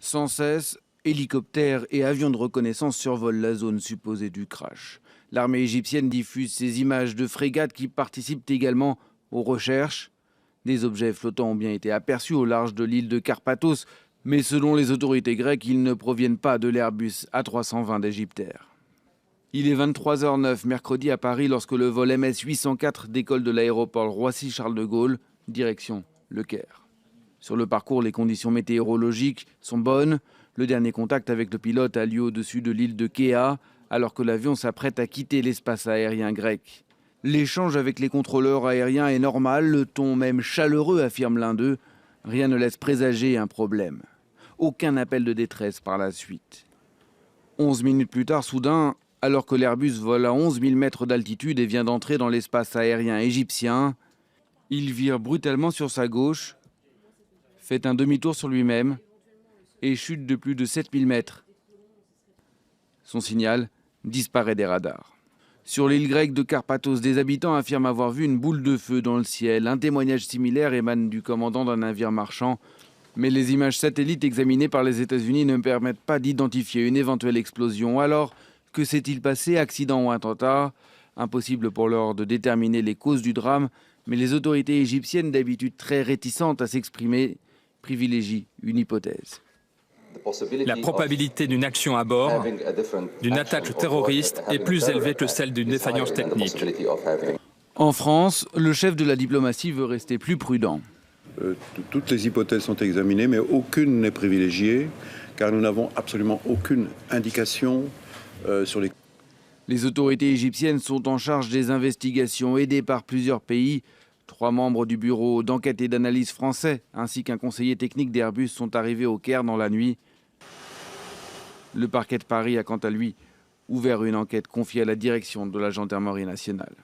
Sans cesse, hélicoptères et avions de reconnaissance survolent la zone supposée du crash. L'armée égyptienne diffuse ces images de frégates qui participent également aux recherches. Des objets flottants ont bien été aperçus au large de l'île de Karpathos, mais selon les autorités grecques, ils ne proviennent pas de l'Airbus A320 d'Égyptair. Il est 23h09 mercredi à Paris lorsque le vol MS 804 décolle de l'aéroport Roissy-Charles de Gaulle, direction Le Caire. Sur le parcours, les conditions météorologiques sont bonnes. Le dernier contact avec le pilote a lieu au-dessus de l'île de Kea, alors que l'avion s'apprête à quitter l'espace aérien grec. L'échange avec les contrôleurs aériens est normal, le ton même chaleureux, affirme l'un d'eux. Rien ne laisse présager un problème. Aucun appel de détresse par la suite. 11 minutes plus tard, soudain, alors que l'Airbus vole à 11 000 mètres d'altitude et vient d'entrer dans l'espace aérien égyptien, il vire brutalement sur sa gauche, fait un demi-tour sur lui-même et chute de plus de 7 000 mètres. Son signal disparaît des radars. Sur l'île grecque de Karpathos, des habitants affirment avoir vu une boule de feu dans le ciel. Un témoignage similaire émane du commandant d'un navire marchand. Mais les images satellites examinées par les États-Unis ne permettent pas d'identifier une éventuelle explosion. Alors, que s'est-il passé, accident ou attentat? Impossible pour l'heure de déterminer les causes du drame, mais les autorités égyptiennes, d'habitude très réticentes à s'exprimer, privilégient une hypothèse. La probabilité d'une action à bord, d'une attaque terroriste, est plus élevée que celle d'une défaillance technique. En France, le chef de la diplomatie veut rester plus prudent. Toutes les hypothèses sont examinées, mais aucune n'est privilégiée, car nous n'avons absolument aucune indication sur les... Les autorités égyptiennes sont en charge des investigations aidées par plusieurs pays. 3 membres du bureau d'enquête et d'analyse français, ainsi qu'un conseiller technique d'Airbus, sont arrivés au Caire dans la nuit. Le parquet de Paris a quant à lui ouvert une enquête confiée à la direction de la gendarmerie nationale.